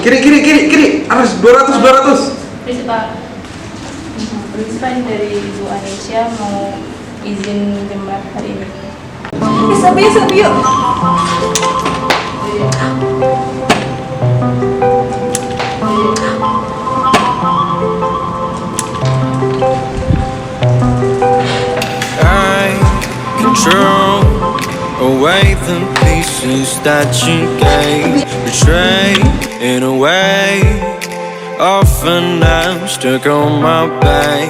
Kiri. Harus 200. Prinsipal ini dari Ibu Anisha mau izin jembat hari ini. Sabi yuk. I control away the pieces that you gave, betray in a way. Often I'm stuck on my back.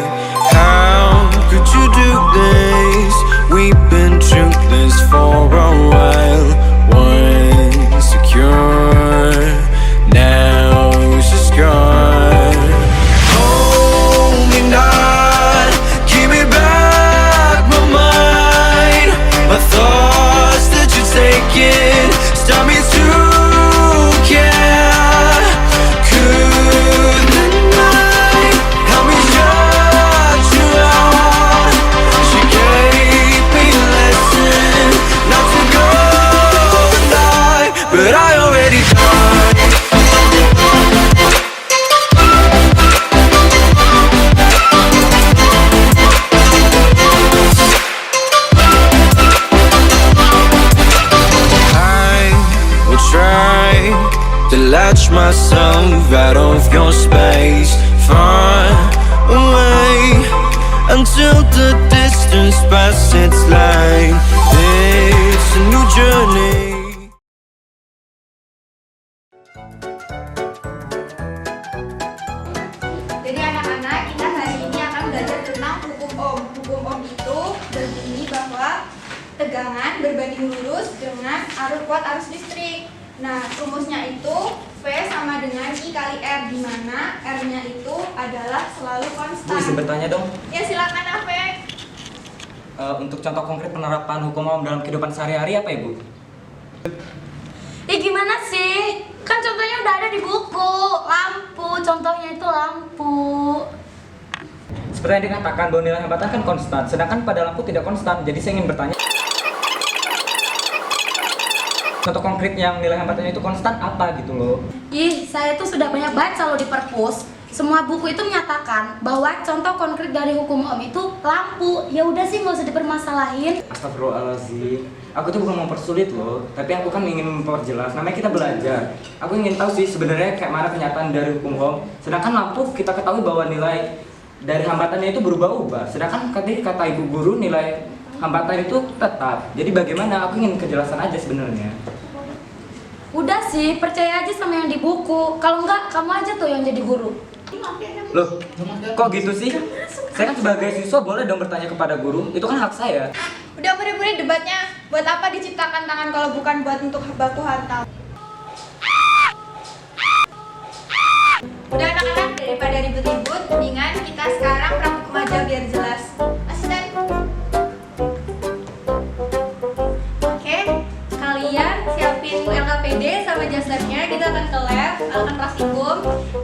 How could you do this? We've been through this for a while. Once secure, now it's just gone. Hold me not, give me back my mind. My thoughts that you're taking stop me to care. Could the night help me shut you out? She gave me a lesson not to go tonight, but I already tried. Try to latch myself out of your space, far away until the distance passes its line. It's a new journey. Jadi anak-anak, kita hari ini akan belajar tentang hukum ohm. Hukum ohm itu berbunyi bahwa tegangan berbanding lurus dengan arus kuat arus listrik. Nah, rumusnya itu V sama dengan I kali R, di mana R-nya itu adalah selalu Bu, konstan. izin bertanya dong. Ya silakan Afek. Untuk contoh konkret penerapan hukum ohm dalam kehidupan sehari-hari apa ya, Bu? Gimana sih? Kan contohnya udah ada di buku. Lampu, contohnya itu lampu. Seperti yang dikatakan bahwa nilai hambatan kan konstan, sedangkan pada lampu tidak konstan. Jadi saya ingin bertanya, contoh konkret yang nilai hambatannya itu konstan apa gitu loh? Saya tuh sudah banyak baca loh di perpus. Semua buku itu menyatakan bahwa contoh konkret dari hukum ohm itu lampu. Ya udah sih, nggak usah dipermasalahin. Astagfirullahaladzim. Aku tuh bukan mempersulit loh, tapi aku kan ingin memperjelas. Namanya kita belajar. Aku ingin tahu sih sebenarnya kayak mana kenyataan dari hukum ohm. Sedangkan lampu kita ketahui bahwa nilai dari hambatannya itu berubah-ubah. Sedangkan tadi kata ibu guru nilai hambatan itu tetap. Jadi bagaimana? Aku ingin kejelasan aja sebenarnya. Udah sih, percaya aja sama yang di buku. Kalau enggak, kamu aja tuh yang jadi guru. Loh, kok gitu sih? Saya kan sebagai siswa boleh dong bertanya kepada guru. Itu kan hak saya. Udah murid-murid debatnya. Buat apa diciptakan tangan kalau bukan buat untuk baku hantam? Udah anak-anak, daripada ribut-ribut, mendingan kita sekarang praktikum aja biar jelas. Asisten. Oke, kalian siapin LKPD sama jasarnya. Kita akan ke lab, akan praktikum.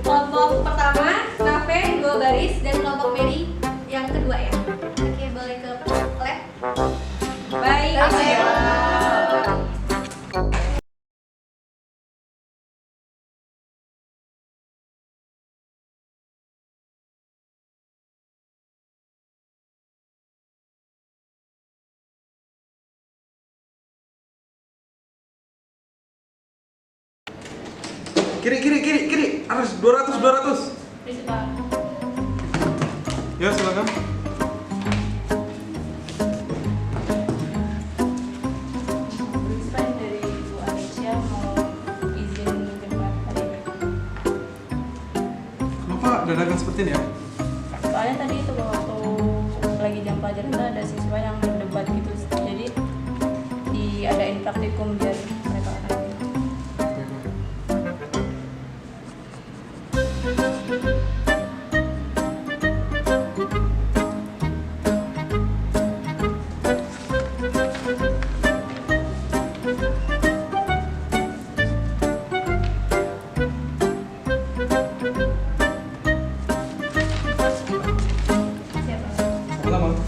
Kelompok pertama, Nafe 2 baris, dan kelompok Mary yang kedua ya. Oke, boleh ke lab. Baik. Kiri. Harus 200. Prinsipal Ya, silakan. ini dari Ibu Anisha mau izin jembat hari ini. Kenapa dadakan seperti ini ya? Soalnya tadi itu waktu lagi jam pelajaran tuh ada siswa yang berdebat gitu, jadi diadain praktikum biar mereka akan. Selamat.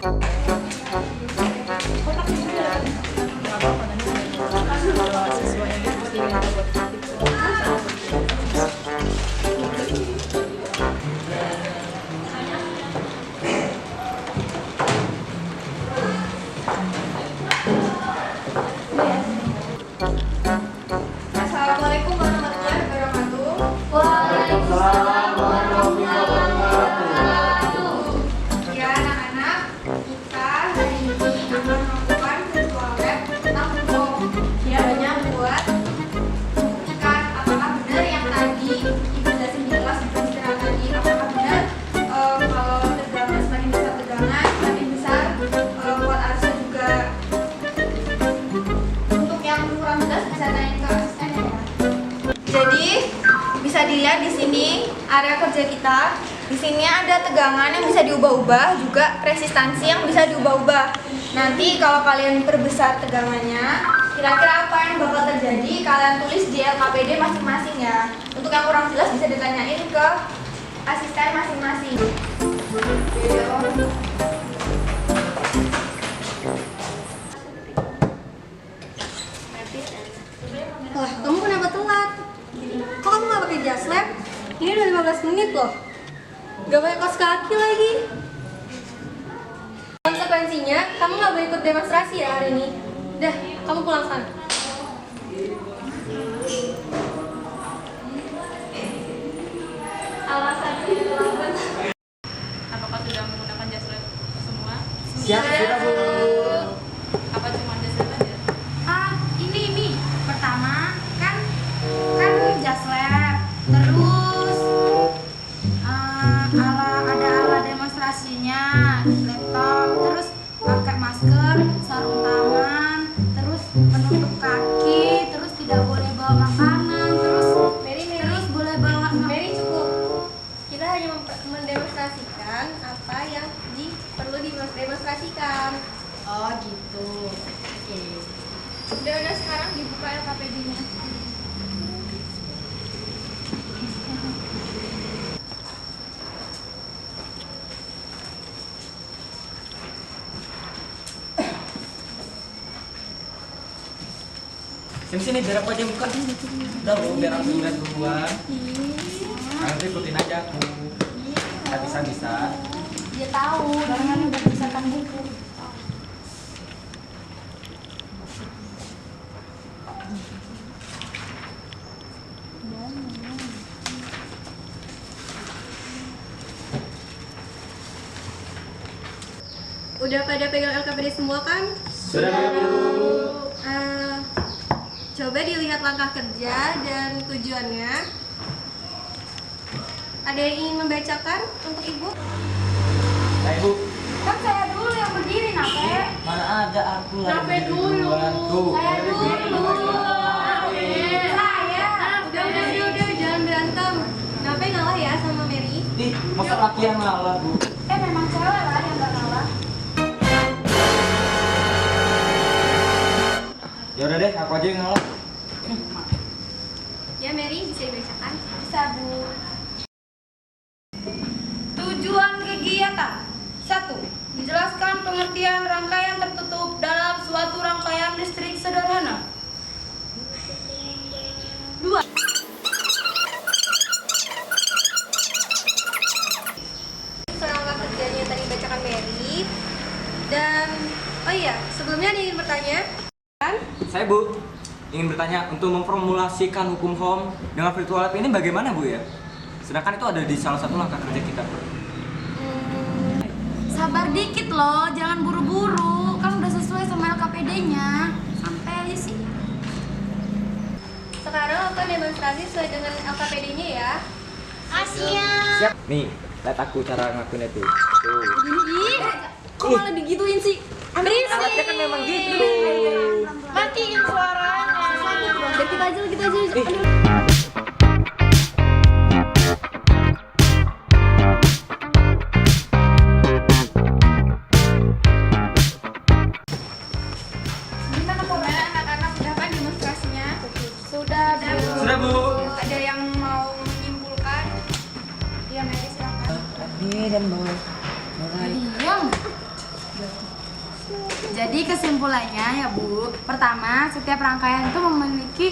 Siswa yang diminta buat praktikum. Assalamualaikum warahmatullahi wabarakatuh. Waalaikumsalam warahmatullahi wabarakatuh. Ya anak-anak, kita hari ini akan melakukan virtual lab tentang hukum. Banyak buat membuktikan apakah benar yang tadi ibu jelasin di kelas di istirahat tadi. Apakah benar kalau tegangan semakin besar tegangan semakin besar kuat arusnya juga. Untuk yang kurang jelas bisa tanya ke asisten ya. Jadi bisa dilihat di sini area kerja kita. Di sini ada tegangan yang bisa diubah-ubah, juga resistansi yang bisa diubah-ubah. Nanti kalau kalian perbesar tegangannya, kira-kira apa yang bakal terjadi? Kalian tulis di LKPD masing-masing ya. Untuk yang kurang jelas bisa ditanyain ke asisten masing-masing. Wah, kamu kenapa telat? Kok kamu gak pakai jas lab? Ini udah 15 menit loh. Gak pakai kaos kaki lagi. Konsekuensinya, kamu gak boleh ikut demonstrasi ya hari ini. Dah, kamu pulang sana. Alasannya lambat. Apakah sudah menggunakan jas lab semua? Siap, sudah Bu. Apa cuma jas lab aja? Ini pertama kan jas lab, terus ada alat demonstrasinya, laptop, terus pakai masker, sarung tangan, terus penutup kaki, terus tidak boleh bawa makanan, terus boleh bawa Mary, cukup. Kita hanya mendemonstrasikan apa yang perlu didemonstrasikan. Oh gitu. Oke. Udah sekarang dibuka LKPD-nya. Sini biar aku aja buka. Udah Bu, biar aku ngeliat duluan. Nanti ikutin aja aku. Nggak bisa. Dia tahu, jangan udah misalkan buku. Udah pada pegang LKPD semua kan? Sudah Bu. Coba dilihat langkah kerja dan tujuannya. Ada yang ingin membacakan untuk ibu? Nah Ibu, Kan saya dulu yang berdiri, Nape. mana ada aku lagi Nape berdiri dulu. duluan. Tuh. Saya dulu. Saya. Udah, jangan berantem. Nape ngalah ya sama Mary? Ih, masa laki yang ngalah Bu? Memang cewek lah yang gak kalah. Ya udah deh, aku aja yang ngalah. Ya Mary, bisa dibacakan? Bisa, Bu. Tujuan kegiatan 1. Dijelaskan pengertian rangkaian tertutup dalam suatu rangkaian listrik sederhana. 2. Langkah kerjanya yang tadi bacakan Mary. Dan, oh iya, sebelumnya ada yang ingin bertanya? Saya Bu, ingin bertanya untuk memformulasikan hukum HOM dengan virtual lab ini bagaimana Bu ya? Sedangkan itu ada di salah satu langkah kerja kita. Sabar dikit loh, jangan buru-buru. Kan udah sesuai sama LKPD-nya. Santai aja sih. Sekarang lakukan demonstrasi sesuai dengan LKPD-nya ya. Siap. Nih, lihat aku cara ngelakuin itu. Tuh. Ih, kok malah digituin sih? Alatnya kan memang gitu. Matiin suaranya. Biar kita aja. Ih. Gimana anak-anak udah kan demonstrasinya? Sudah, Bu. Sudah Bu. Ada yang mau menyimpulkan? Ya Mary silakan. Ini dan mulai. Diam. Jadi kesimpulannya ya Bu, pertama setiap rangkaian itu memiliki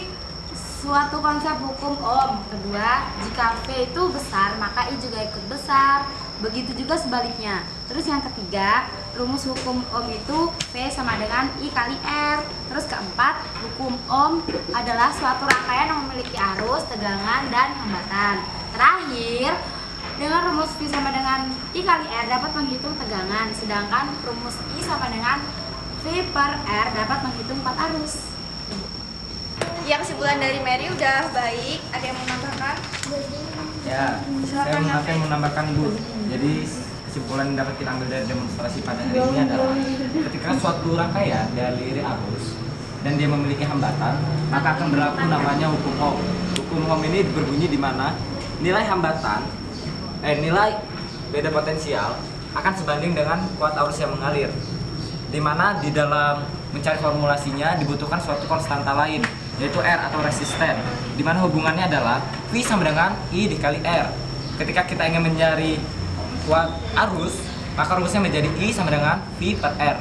suatu konsep hukum Ohm. Kedua, jika V itu besar maka I juga ikut besar. Begitu juga sebaliknya. Terus yang ketiga, rumus hukum Ohm itu V sama dengan I kali R. Terus keempat, hukum Ohm adalah suatu rangkaian yang memiliki arus, tegangan, dan hambatan. Terakhir, dengan rumus V sama dengan I kali R dapat menghitung tegangan, sedangkan rumus I sama dengan V per R dapat menghitung 4 arus. Ya, kesimpulan dari Mary udah baik. Ada yang mau menambahkan? Ya, saya menambahkan Bu. Jadi kesimpulan yang dapat kita ambil dari demonstrasi pada hari ini adalah ketika suatu rangkaian dialiri arus dan dia memiliki hambatan, maka akan berlaku namanya hukum Ohm. Hukum Ohm ini berbunyi di mana nilai hambatan, nilai beda potensial akan sebanding dengan kuat arus yang mengalir. Di mana di dalam mencari formulasinya dibutuhkan suatu konstanta lain, yaitu R atau resisten, di mana hubungannya adalah V sama dengan I dikali R. Ketika kita ingin mencari kuat arus, maka rumusnya menjadi I sama dengan V per R.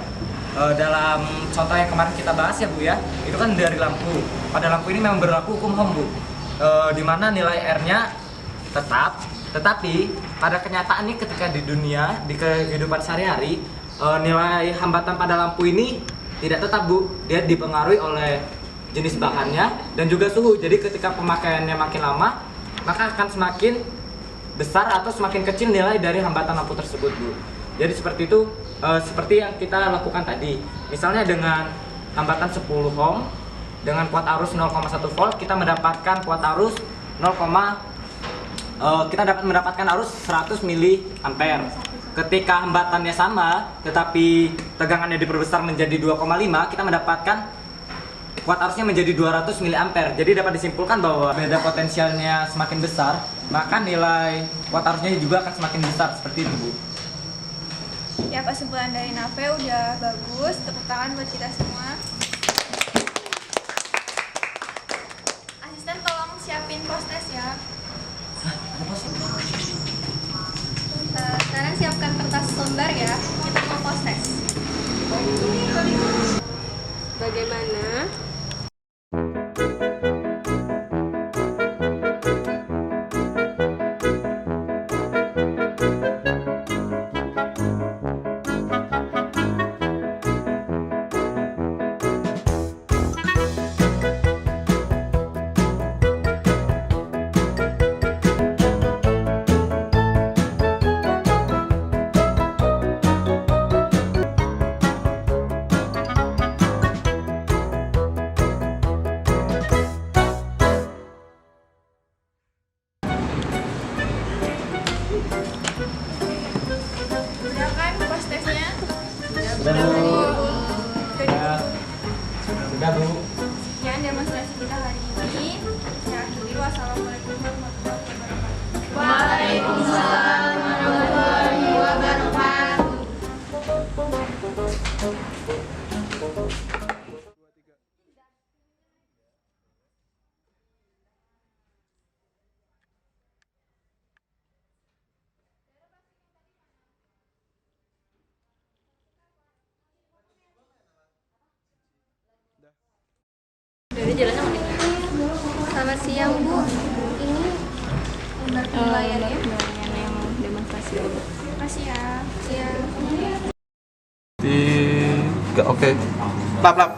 Dalam contoh yang kemarin kita bahas ya Bu ya, itu kan dari lampu. Pada lampu ini memang berlaku hukum Ohm Bu, di mana nilai R-nya tetap, tetapi pada kenyataan nih ketika di dunia, di kehidupan sehari-hari, nilai hambatan pada lampu ini tidak tetap Bu, dia dipengaruhi oleh jenis bahannya dan juga suhu. Jadi ketika pemakaiannya makin lama, maka akan semakin besar atau semakin kecil nilai dari hambatan lampu tersebut Bu. Jadi seperti itu, seperti yang kita lakukan tadi. Misalnya dengan hambatan 10 ohm dengan kuat arus 0,1 volt, kita mendapatkan kuat arus kita dapat mendapatkan arus 100 mA. Ketika hambatannya sama, tetapi tegangannya diperbesar menjadi 2,5, kita mendapatkan kuat arusnya menjadi 200 mA. Jadi dapat disimpulkan bahwa beda potensialnya semakin besar, maka nilai kuat arusnya juga akan semakin besar, seperti itu Bu. Ya, kesimpulan dari Nave udah bagus. Tepuk tangan buat kita semua. Asisten tolong siapin post-test ya. Sekarang siapkan kertas lembar ya. Kita mau post-test. Bagaimana? Udah kan post-testnya? Sudah Bu. Sudah Bu. Sekian demonstrasi kita hari ini. Saya akhiri. Wassalamualaikum warahmatullahi wabarakatuh. Waalaikumsalam warahmatullahi wabarakatuh. Jadi jalannya mana? Selamat siang Bu. Ini lembar penilaiannya. Yang demonstrasi itu. Makasih ya. Ya. Oke. Lap, lap.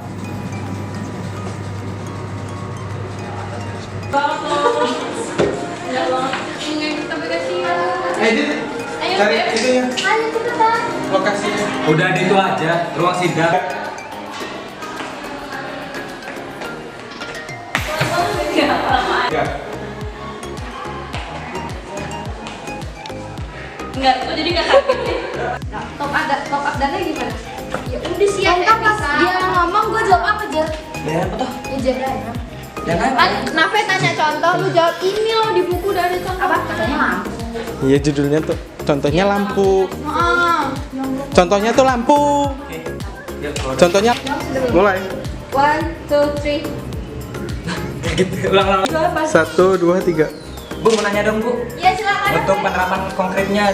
Edit. Cari itunya. Ayo cepetan. Lokasinya. Udah di itu aja, ruang sidang. Ya. Enggak, kok jadi nggak kaget sih? Top up dana gimana? Ya udah sih ya. Kan pas dia ngomong gue jawab apa aja? Ya apa tuh? Ya jawab. Ya kan? Kan Nave tanya contoh, lu jawab ini loh, di buku udah ada contoh. Apa? Katanya lampu. Iya, judulnya tuh. Contohnya lampu. Heeh. Contohnya tuh lampu. Oke. Yuk, kalau udah. Contohnya mulai. 1, 2, 3. Gitu, ulang. 1, 2, 3. Bu mau nanya dong Bu, Iya, silakan. untuk penerapan konkretnya,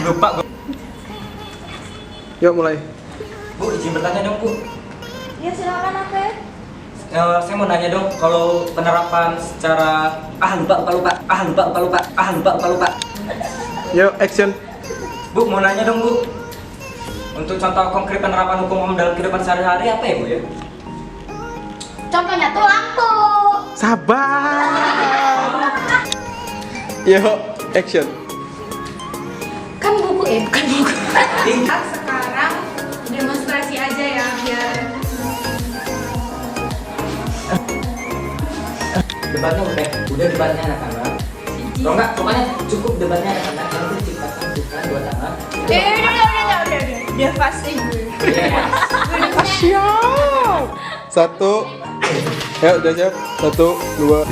lupa gue. Yuk mulai. Bu, izin bertanya dong, Bu. Ya silakan Afif. Saya mau nanya dong, kalau penerapan secara lupa. Yuk action. Bu, mau nanya dong, Bu. Untuk contoh konkret penerapan hukum HAM dalam kehidupan sehari-hari apa ya, Bu ya? Contohnya tuh lampu. Sabar. Yuk action. Kan buku bukan buku. Sekarang demonstrasi aja ya biar Debatnya udah debatnya anak-anak. Kalau enggak, pokoknya cukup debatnya anak-anak. Nanti ciptakan bukan dua tangan. udah. Udah pasti gue. Siap. 1. Ya udah siap. 1, 2.